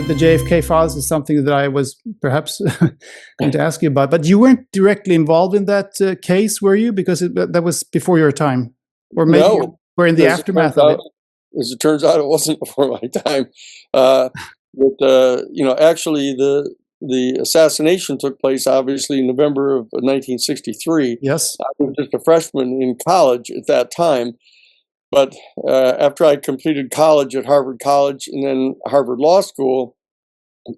The JFK files is something that I was perhaps going to ask you about, but you weren't directly involved in that case, were you? Because that was before your time, or maybe No, you were in the aftermath of it. As it turns out, it wasn't before my time. Actually, the assassination took place obviously in November of 1963. Yes, I was just a freshman in college at that time. But after I completed college at Harvard College and then Harvard Law School,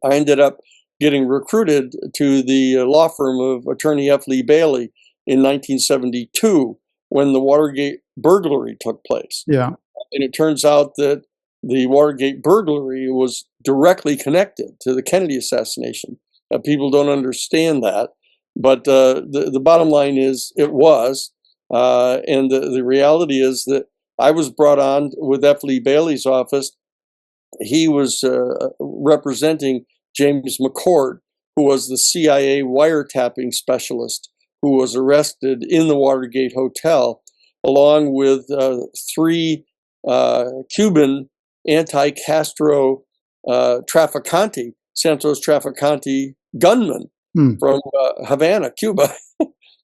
I ended up getting recruited to the law firm of attorney F. Lee Bailey in 1972 when the Watergate burglary took place. Yeah. And it turns out that the Watergate burglary was directly connected to the Kennedy assassination. People don't understand that. But the bottom line is it was. And the reality is that I was brought on with F. Lee Bailey's office. He was representing James McCord, who was the CIA wiretapping specialist who was arrested in the Watergate Hotel, along with three Cuban anti-Castro Santos Traficante gunmen from Havana, Cuba,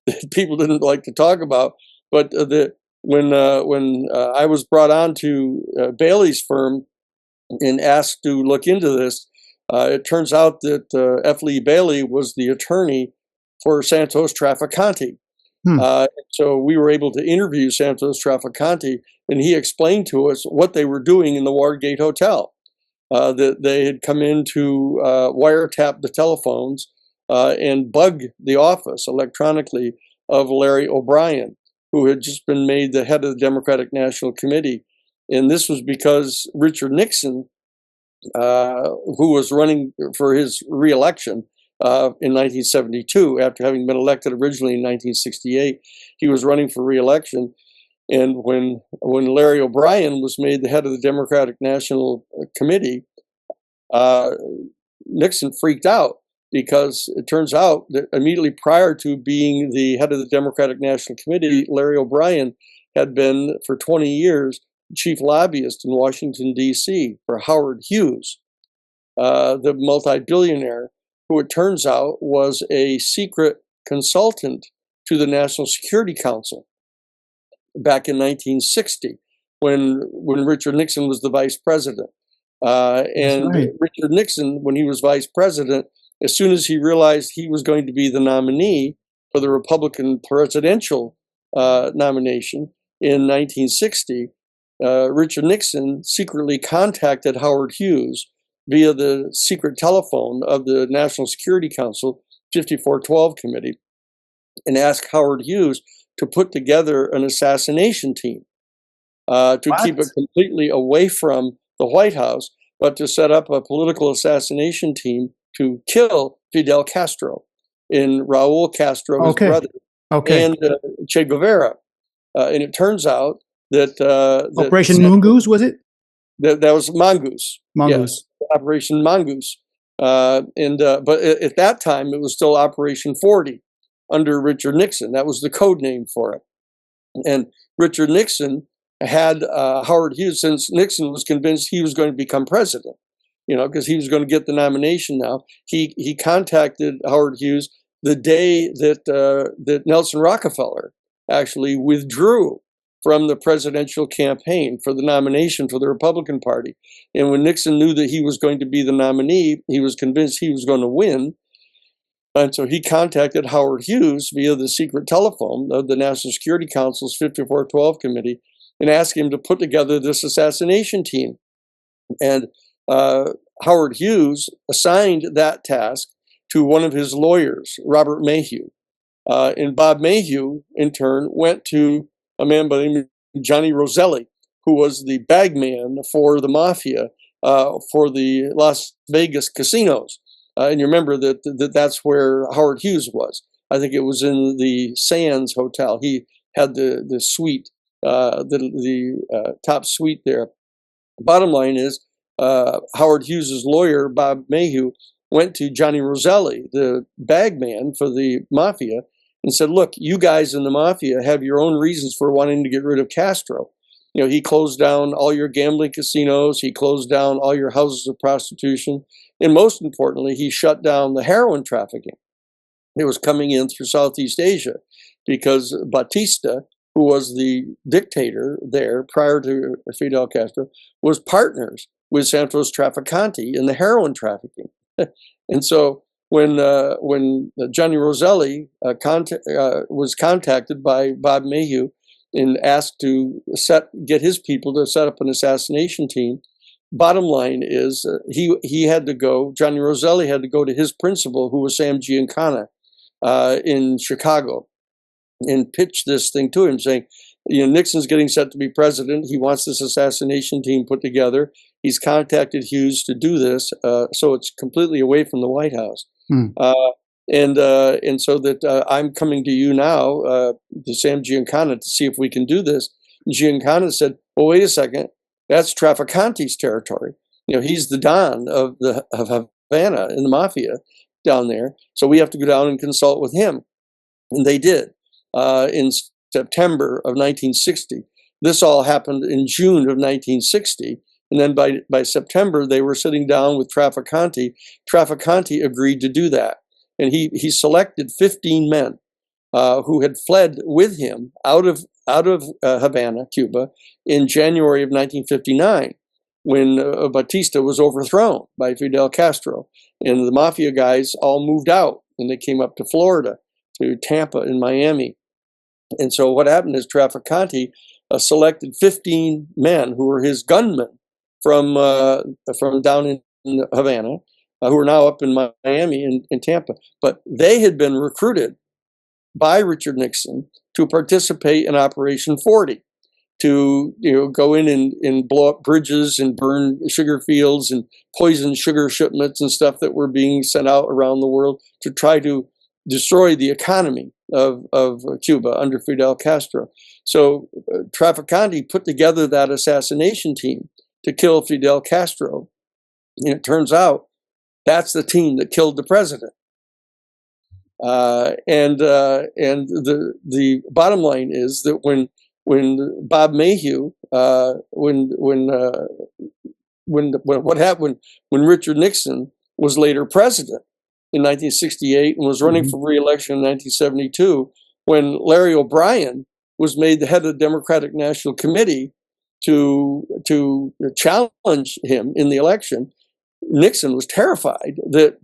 that people didn't like to talk about. But when I was brought on to Bailey's firm and asked to look into this, it turns out that F. Lee Bailey was the attorney for Santos Traficante. So we were able to interview Santos Traficante, and he explained to us what they were doing in the Watergate Hotel. That they had come in to wiretap the telephones and bug the office electronically of Larry O'Brien, who had just been made the head of the Democratic National Committee. And this was because Richard Nixon, who was running for his reelection in 1972, after having been elected originally in 1968, he was running for reelection. And when Larry O'Brien was made the head of the Democratic National Committee, Nixon freaked out, because it turns out that immediately prior to being the head of the Democratic National Committee, Larry O'Brien had been for 20 years chief lobbyist in Washington, D.C. for Howard Hughes, the multi-billionaire, who it turns out was a secret consultant to the National Security Council back in 1960 when Richard Nixon was the vice president. And right. Richard Nixon, when he was vice president, as soon as he realized he was going to be the nominee for the Republican presidential nomination in 1960, Richard Nixon secretly contacted Howard Hughes via the secret telephone of the National Security Council 5412 Committee and asked Howard Hughes to put together an assassination team to keep it completely away from the White House, but to set up a political assassination team to kill Fidel Castro and Raul Castro, his brother, and Che Guevara. And it turns out that Operation Mongoose, was it? That was Mongoose. Yes, Operation Mongoose. But at that time, it was still Operation 40 under Richard Nixon. That was the code name for it. And Richard Nixon had Howard Hughes, since Nixon was convinced he was going to become president, because he was going to get the nomination now. He contacted Howard Hughes the day that Nelson Rockefeller actually withdrew from the presidential campaign for the nomination for the Republican Party. And when Nixon knew that he was going to be the nominee, he was convinced he was going to win. And so he contacted Howard Hughes via the secret telephone of the National Security Council's 5412 Committee and asked him to put together this assassination team. And Howard Hughes assigned that task to one of his lawyers, Robert Mayhew. And Bob Mayhew, in turn, went to a man by the name of Johnny Roselli, who was the bagman for the mafia for the Las Vegas casinos. And you remember that that's where Howard Hughes was. I think it was in the Sands Hotel. He had the suite, the top suite there. Bottom line is, Howard Hughes's lawyer, Bob Mayhew, went to Johnny Roselli, the bagman for the mafia, and said, look, you guys in the mafia have your own reasons for wanting to get rid of Castro. He closed down all your gambling casinos. He closed down all your houses of prostitution. And most importantly, he shut down the heroin trafficking. It was coming in through Southeast Asia because Batista, who was the dictator there prior to Fidel Castro, was partners with Santos Trafficante in the heroin trafficking. And so when Johnny Roselli was contacted by Bob Mayhew and asked to get his people to set up an assassination team, bottom line is he had to go. Johnny Roselli had to go to his principal, who was Sam Giancana in Chicago, and pitch this thing to him, saying, Nixon's getting set to be president. He wants this assassination team put together. He's contacted Hughes to do this, so it's completely away from the White House. And so that I'm coming to you now, to Sam Giancana, to see if we can do this. Giancana said, well, wait a second. That's Trafficante's territory. He's the Don of Havana in the mafia down there. So we have to go down and consult with him. And they did in September of 1960. This all happened in June of 1960. And then by September, they were sitting down with Trafficante. Trafficante agreed to do that. And he selected 15 men who had fled with him out of Havana, Cuba, in January of 1959, when Batista was overthrown by Fidel Castro. And the mafia guys all moved out, and they came up to Florida, to Tampa and Miami. And so what happened is Trafficante selected 15 men who were his gunmen from down in Havana, who are now up in Miami and Tampa. But they had been recruited by Richard Nixon to participate in Operation 40, to go in and blow up bridges and burn sugar fields and poison sugar shipments and stuff that were being sent out around the world to try to destroy the economy of Cuba under Fidel Castro. So Trafficante put together that assassination team to kill Fidel Castro. And it turns out that's the team that killed the president. And the bottom line is that when Bob Mayhew, when Richard Nixon was later president in 1968 and was running for re-election in 1972, when Larry O'Brien was made the head of the Democratic National Committee to challenge him in the election, Nixon was terrified that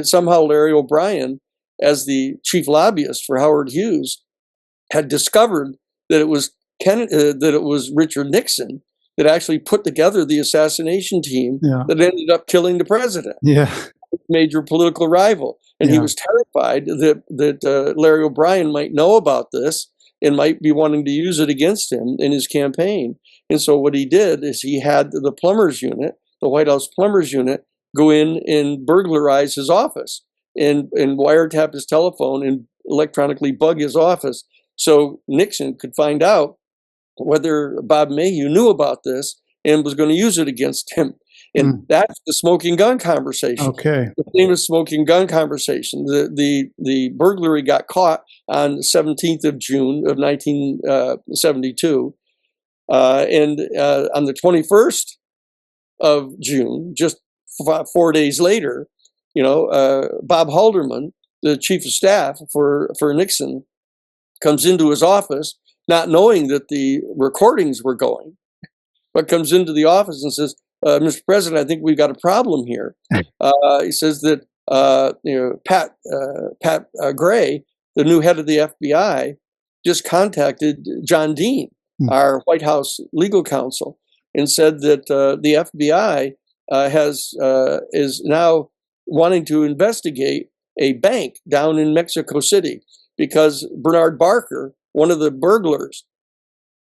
somehow Larry O'Brien, as the chief lobbyist for Howard Hughes, had discovered that it was Richard Nixon that actually put together the assassination team that ended up killing the president. Major political rival, and he was terrified that Larry O'Brien might know about this and might be wanting to use it against him in his campaign. And so what he did is he had the plumbers unit, the White House plumbers unit, go in and burglarize his office and wiretap his telephone and electronically bug his office, so Nixon could find out whether Bob Mayhew knew about this and was going to use it against him. And that's the smoking gun conversation. Okay. The famous smoking gun conversation. The burglary got caught on the 17th of June of 1972. And on the 21st of June, just 4 days later, Bob Haldeman, the chief of staff for Nixon, comes into his office, not knowing that the recordings were going, but comes into the office and says, Mr. President, I think we've got a problem here. He says that Pat Gray, the new head of the FBI, just contacted John Dean, our White House legal counsel, and said that the FBI is now wanting to investigate a bank down in Mexico City because Bernard Barker, one of the burglars,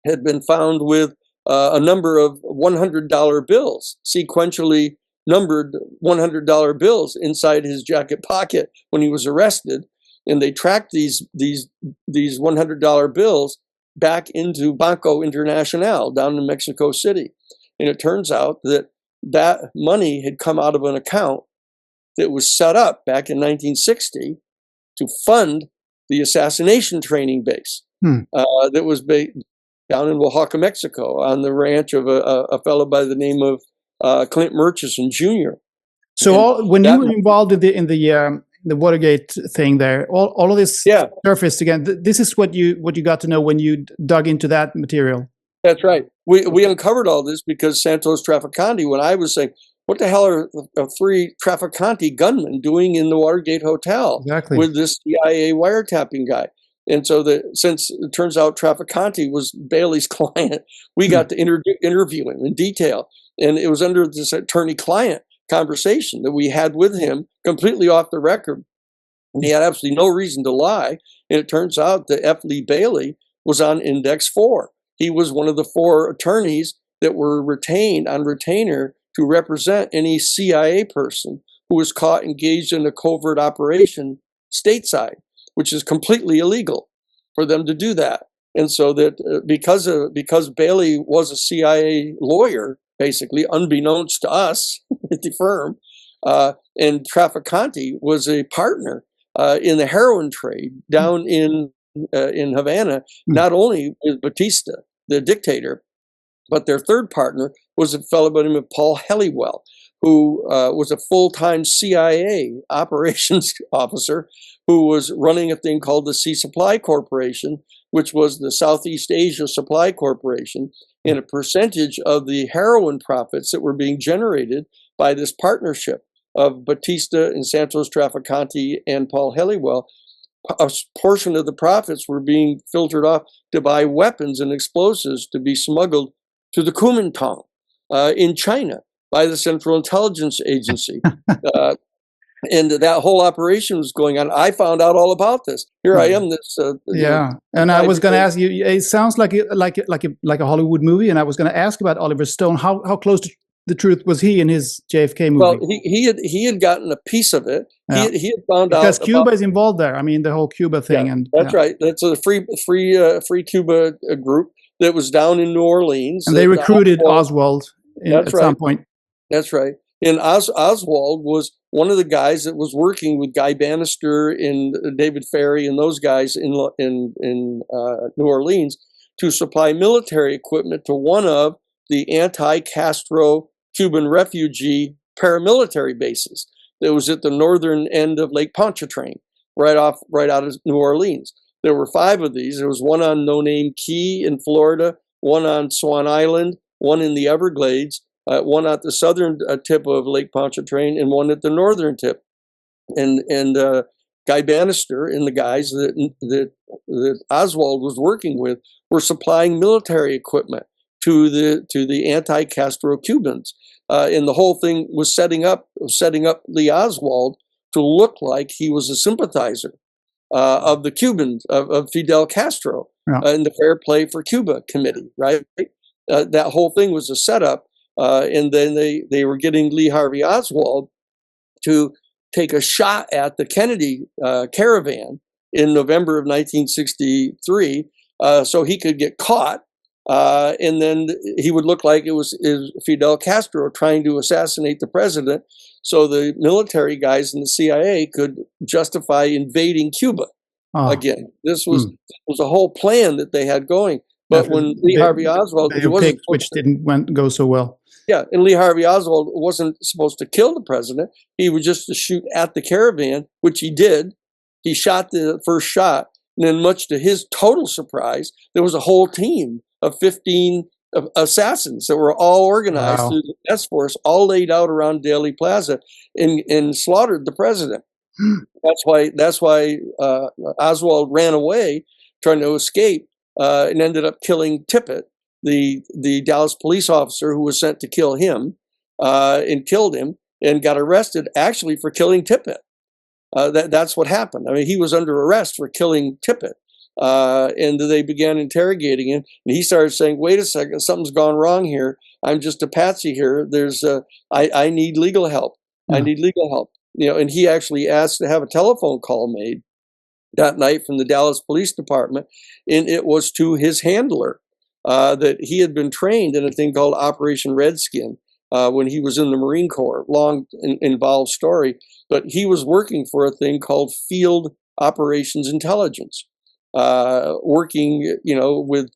had been found with a number of $100 bills, sequentially numbered $100 bills inside his jacket pocket when he was arrested. And they tracked these $100 bills back into Banco Internacional down in Mexico City. And it turns out that that money had come out of an account that was set up back in 1960 to fund the Assassination training base that was down in Oaxaca, Mexico, on the ranch of a fellow by the name of Clint Murchison Jr. So when you were involved in the Watergate thing there, all of this surfaced again. This is what you got to know when you dug into that material. That's right. We uncovered all this because Santos Trafficante, when I was saying, what the hell are 3 Trafficante gunmen doing in the Watergate Hotel with this CIA wiretapping guy? And so since it turns out Trafficante was Bailey's client, we got to interview him in detail. And it was under this attorney-client conversation that we had with him, completely off the record. And he had absolutely no reason to lie. And it turns out that F. Lee Bailey was on Index 4. He was one of the 4 attorneys that were retained on retainer to represent any CIA person who was caught engaged in a covert operation stateside, which is completely illegal for them to do that. And so that because Bailey was a CIA lawyer, basically unbeknownst to us at the firm, and Trafficante was a partner in the heroin trade down in Havana, not only with Batista, the dictator, but their third partner was a fellow by the name of Paul Helliwell, who was a full-time CIA operations officer who was running a thing called the Sea Supply Corporation, which was the Southeast Asia Supply Corporation, and a percentage of the heroin profits that were being generated by this partnership of Batista and Santos Trafficante and Paul Helliwell, a portion of the profits were being filtered off to buy weapons and explosives to be smuggled to the Kuomintang in China by the Central Intelligence Agency. And that whole operation was going on. I found out all about this. Here I am. And I was going to ask you. It sounds like a Hollywood movie, and I was going to ask about Oliver Stone. How close to the truth was he in his JFK movie? Well, he had gotten a piece of it. Yeah. He had found out because Cuba is involved there. I mean, the whole Cuba thing. And that's right. That's a free Cuba group that was down in New Orleans, and they recruited Oswald at some point. That's right. And Oswald was one of the guys that was working with Guy Bannister and David Ferry and those guys in New Orleans to supply military equipment to one of the anti-Castro Cuban refugee paramilitary bases that was at the northern end of Lake Pontchartrain, right out of New Orleans. There were 5 of these. There was one on No Name Key in Florida, one on Swan Island, one in the Everglades, one at the southern tip of Lake Pontchartrain, and one at the northern tip. And Guy Bannister and the guys that Oswald was working with were supplying military equipment to the anti-Castro Cubans, and the whole thing was setting up Lee Oswald to look like he was a sympathizer of the Cubans, of Fidel Castro, in the Fair Play for Cuba Committee, right? That whole thing was a setup. And then they were getting Lee Harvey Oswald to take a shot at the Kennedy caravan in November of 1963, so he could get caught, and then he would look like it was Fidel Castro trying to assassinate the president, so the military guys in the CIA could justify invading Cuba again. This was a whole plan that they had going. But when Lee Harvey Oswald, which didn't go so well. Yeah, and Lee Harvey Oswald wasn't supposed to kill the president. He was just to shoot at the caravan, which he did. He shot the first shot, and then much to his total surprise, there was a whole team of 15 assassins that were all organized through the task force, all laid out around Daley Plaza, and slaughtered the president. That's why Oswald ran away, trying to escape, and ended up killing Tippit, the Dallas police officer who was sent to kill him, and killed him, and got arrested actually for killing Tippit. That's what happened. I mean, he was under arrest for killing Tippit, and they began interrogating him, and he started saying, "Wait a second, something's gone wrong here. I'm just a patsy here. I need legal help. I need legal help." And he actually asked to have a telephone call made that night from the Dallas Police Department, and it was to his handler, that he had been trained in a thing called Operation Redskin when he was in the Marine Corps. Long involved story, but he was working for a thing called Field operations intelligence, working, with,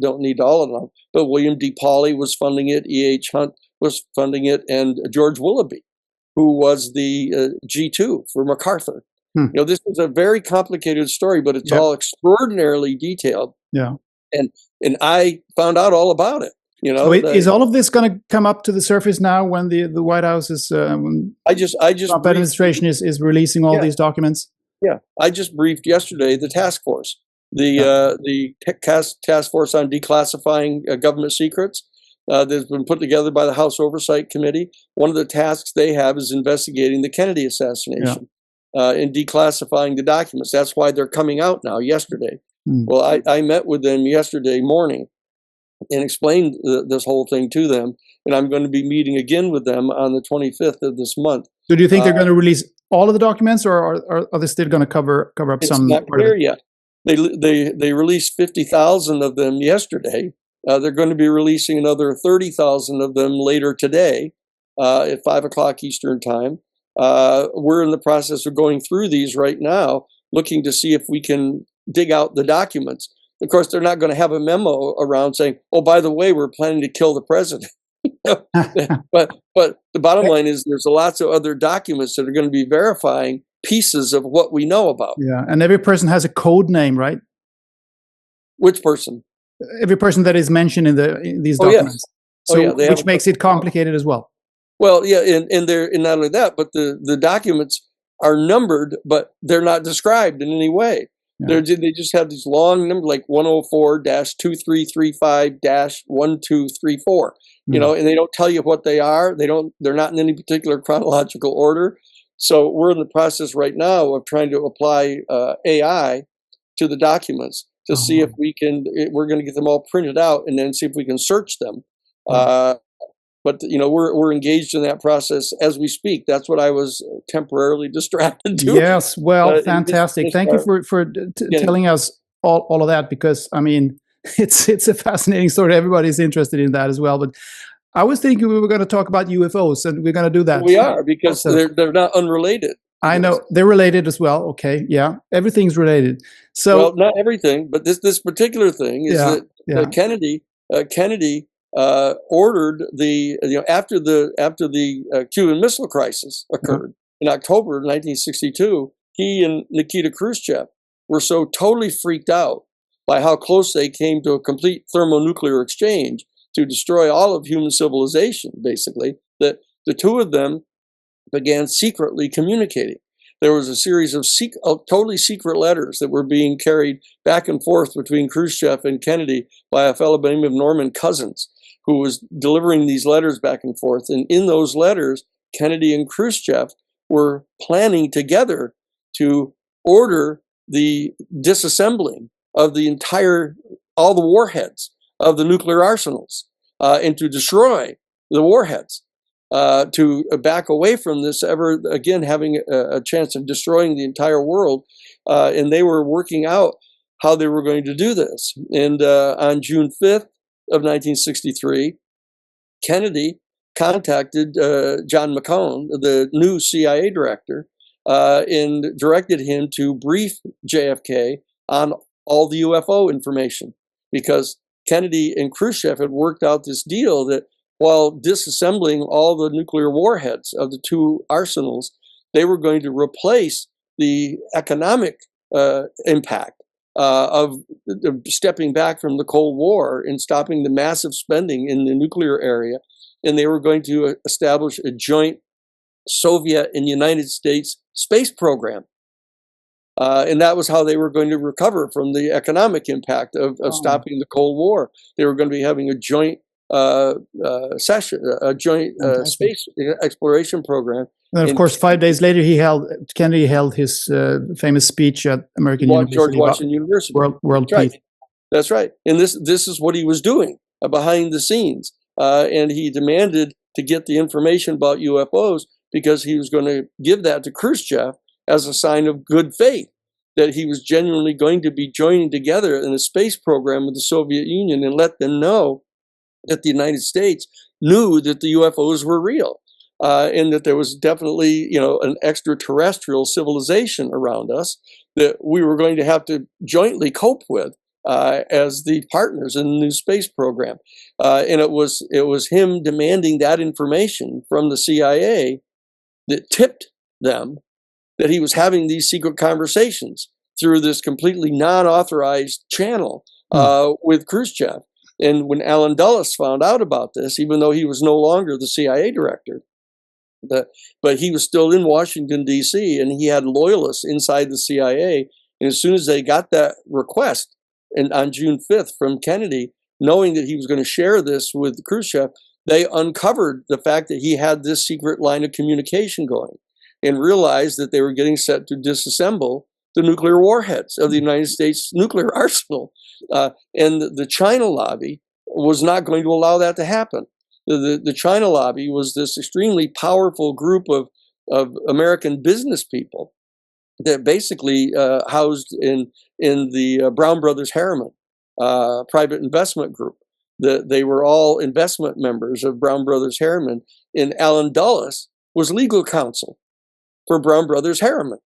don't need all of them, but William D. Pauley was funding it, E.H. Hunt was funding it, and George Willoughby, who was the G2 for MacArthur. This is a very complicated story, but it's all extraordinarily detailed. Yeah. And I found out all about it. So is all of this going to come up to the surface now when the White House is, I just Trump administration is releasing all these documents? Yeah, I just briefed yesterday the task force, the task force on declassifying government secrets that's been put together by the House Oversight Committee. One of the tasks they have is investigating the Kennedy assassination and declassifying the documents. That's why they're coming out now. Yesterday, well, I met with them yesterday morning and explained this whole thing to them, and I'm going to be meeting again with them on the 25th of this month. So do you think they're going to release all of the documents, or are they still going to cover up some? It's not clear yet. They released 50,000 of them yesterday. They're going to be releasing another 30,000 of them later today at 5 o'clock Eastern time. We're in the process of going through these right now, looking to see if we can dig out the documents. Of course, they're not going to have a memo around saying, "Oh, by the way, we're planning to kill the president." but the bottom line is there's lots of other documents that are going to be verifying pieces of what we know about. Yeah, and every person has a code name, right? Which person? Every person that is mentioned in these documents. Yes. So, which makes it complicated as well. Well, yeah, and not only that, but the documents are numbered, but they're not described in any way. Yeah. They just have these long numbers, like 104-2335-1234. And they don't tell you what they are. They're not in any particular chronological order. So we're in the process right now of trying to apply AI to the documents to see if we're going to get them all printed out and then see if we can search them. But we're engaged in that process as we speak. That's what I was temporarily distracted doing. Yes, well, fantastic. Thank you for telling us all of that, because I mean, it's a fascinating story. Everybody's interested in that as well. But I was thinking we were going to talk about UFOs, and we're going to do that. We are, because they're not unrelated. I know they're related as well. Okay, yeah, everything's related. So, well, not everything, but this particular thing is that Kennedy ordered after the Cuban Missile Crisis occurred in October of 1962. He and Nikita Khrushchev were so totally freaked out by how close they came to a complete thermonuclear exchange to destroy all of human civilization, basically, that the two of them began secretly communicating. There was a series of totally secret letters that were being carried back and forth between Khrushchev and Kennedy by a fellow by the name of Norman Cousins, who was delivering these letters back and forth. And in those letters, Kennedy and Khrushchev were planning together to order the disassembling of all the warheads of the nuclear arsenals, and to destroy the warheads, to back away from this ever again having a chance of destroying the entire world. And they were working out how they were going to do this. And on June 5th of 1963, Kennedy contacted John McCone, the new CIA director, and directed him to brief JFK on all the UFO information, because Kennedy and Khrushchev had worked out this deal that while disassembling all the nuclear warheads of the two arsenals, they were going to replace the economic impact of stepping back from the Cold War and stopping the massive spending in the nuclear area. And they were going to establish a joint Soviet and United States space program. And that was how they were going to recover from the economic impact of stopping the Cold War. They were going to be having a joint session, a joint space exploration program. And of course, 5 days later, Kennedy held his famous speech at American University. George Washington University. World Peace. Peace. That's right. And this is what he was doing behind the scenes. And he demanded to get the information about UFOs because he was going to give that to Khrushchev as a sign of good faith, that he was genuinely going to be joining together in a space program with the Soviet Union and let them know that the United States knew that the UFOs were real. and that there was definitely, an extraterrestrial civilization around us that we were going to have to jointly cope with as the partners in the new space program. And it was him demanding that information from the CIA that tipped them that he was having these secret conversations through this completely non-authorized channel with Khrushchev. And when Alan Dulles found out about this, even though he was no longer the CIA director, but he was still in Washington, D.C., and he had loyalists inside the CIA. And as soon as they got that request on June 5th from Kennedy, knowing that he was going to share this with Khrushchev, they uncovered the fact that he had this secret line of communication going and realized that they were getting set to disassemble the nuclear warheads of the United States nuclear arsenal. And the China lobby was not going to allow that to happen. The China lobby was this extremely powerful group of American business people that basically housed in the Brown Brothers Harriman private investment group. They were all investment members of Brown Brothers Harriman, and Alan Dulles was legal counsel for Brown Brothers Harriman,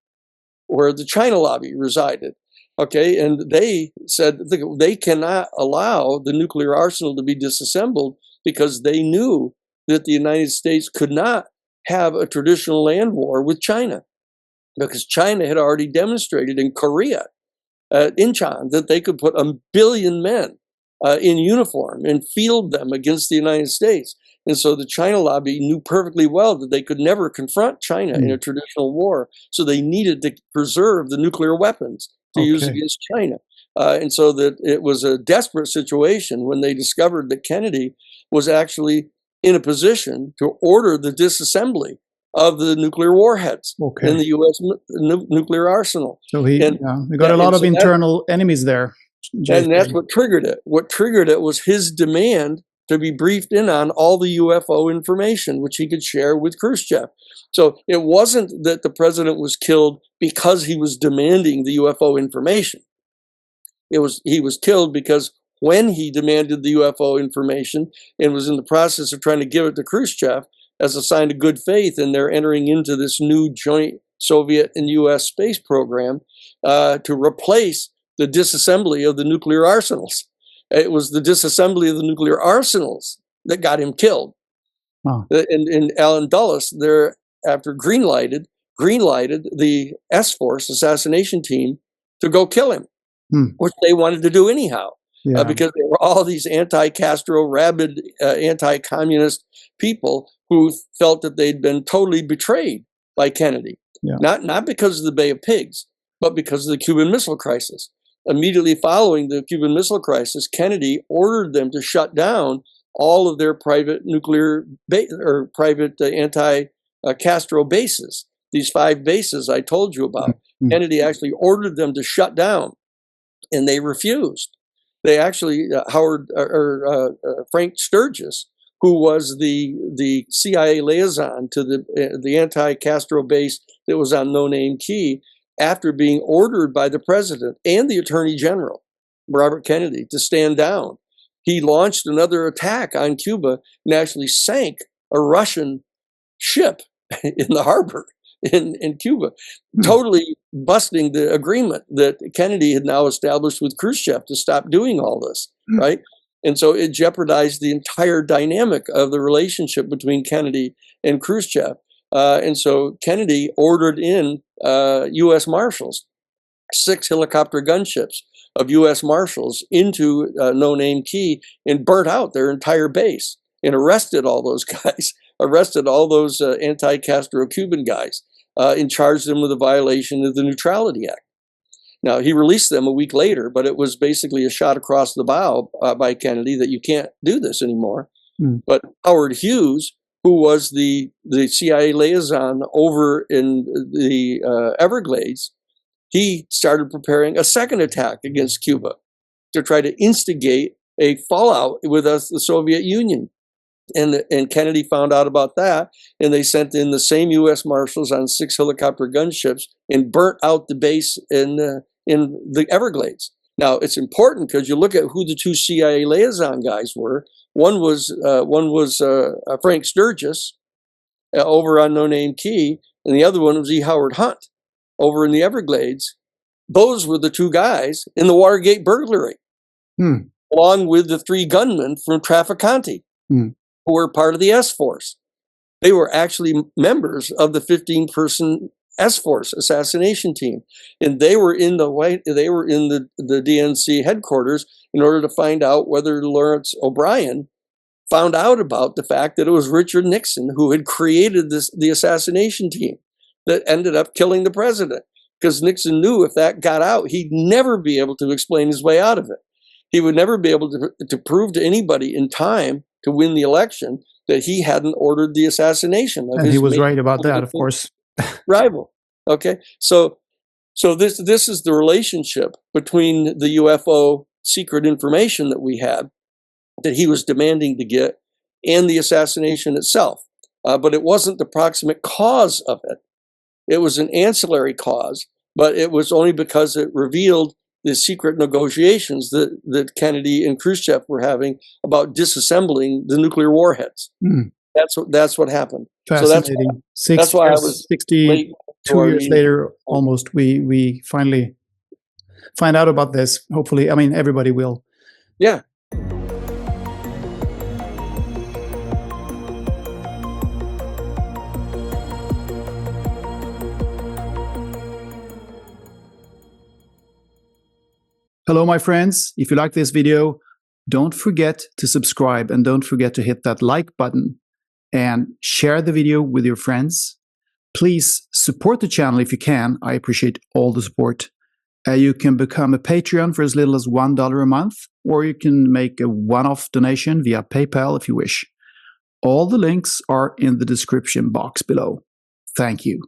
where the China lobby resided. Okay, and they said they cannot allow the nuclear arsenal to be disassembled because they knew that the United States could not have a traditional land war with China, because China had already demonstrated in Korea, Incheon, that they could put 1 billion men in uniform and field them against the United States. And so the China lobby knew perfectly well that they could never confront China in a traditional war. So they needed to preserve the nuclear weapons to use against China. And so that it was a desperate situation when they discovered that Kennedy was actually in a position to order the disassembly of the nuclear warheads in the U.S. Nuclear arsenal. So we got a lot of internal enemies there. And that's what triggered it. What triggered it was his demand to be briefed in on all the UFO information, which he could share with Khrushchev. So it wasn't that the president was killed because he was demanding the UFO information. He was killed because when he demanded the UFO information and was in the process of trying to give it to Khrushchev as a sign of good faith, and they're entering into this new joint Soviet and U.S. space program to replace the disassembly of the nuclear arsenals. It was the disassembly of the nuclear arsenals that got him killed. And Alan Dulles thereafter greenlighted the S-Force assassination team to go kill him, which they wanted to do anyhow, because there were all these anti-Castro, rabid anti-communist people who felt that they'd been totally betrayed by Kennedy, not because of the Bay of Pigs, but because of the Cuban Missile Crisis. Immediately following the Cuban Missile Crisis, Kennedy ordered them to shut down all of their private nuclear or private anti-Castro bases. These 5 bases I told you about. Kennedy actually ordered them to shut down, and they refused. They actually, Frank Sturgis, who was the CIA liaison to the anti-Castro base that was on No Name Key, after being ordered by the president and the attorney general, Robert Kennedy, to stand down, he launched another attack on Cuba and actually sank a Russian ship in the harbor in Cuba, totally busting the agreement that Kennedy had now established with Khrushchev to stop doing all this, right? And so it jeopardized the entire dynamic of the relationship between Kennedy and Khrushchev. And so Kennedy ordered in U.S. Marshals, 6 helicopter gunships of U.S. Marshals into No Name Key, and burnt out their entire base and arrested all those guys, arrested all those anti-Castro Cuban guys, and charged them with a violation of the Neutrality Act. Now, he released them a week later, but it was basically a shot across the bow by Kennedy that you can't do this anymore. But Howard Hughes, who was the CIA liaison over in the Everglades, he started preparing a second attack against Cuba to try to instigate a fallout with the Soviet Union. And Kennedy found out about that, and they sent in the same U.S. Marshals on 6 helicopter gunships and burnt out the base in the Everglades. Now, it's important because you look at who the 2 CIA liaison guys were. One was Frank Sturgis, over on No Name Key, and the other one was E. Howard Hunt over in the Everglades. Those were the two guys in the Watergate burglary, along with the three gunmen from Trafficante, who were part of the S-Force. They were actually members of the 15-person S-Force assassination team, and they were in the DNC headquarters in order to find out whether Lawrence O'Brien found out about the fact that it was Richard Nixon who had created the assassination team that ended up killing the president. Because Nixon knew if that got out, he'd never be able to explain his way out of it. He would never be able to prove to anybody in time to win the election that he hadn't ordered the assassination of and his he was right about that, of course. rival. Okay, so this is the relationship between the UFO secret information that we had, that he was demanding to get, and the assassination itself. But it wasn't the proximate cause of it. It was an ancillary cause, but it was only because it revealed the secret negotiations that Kennedy and Khrushchev were having about disassembling the nuclear warheads. That's what happened. Fascinating. So that's why I was 62 years later, almost, we finally find out about this. Hopefully, I mean, everybody will. Yeah. Hello, my friends. If you like this video, don't forget to subscribe and don't forget to hit that like button and share the video with your friends. Please support the channel if you can. I appreciate all the support. You can become a Patreon for as little as $1 a month, or you can make a one-off donation via PayPal if you wish. All the links are in the description box below. Thank you.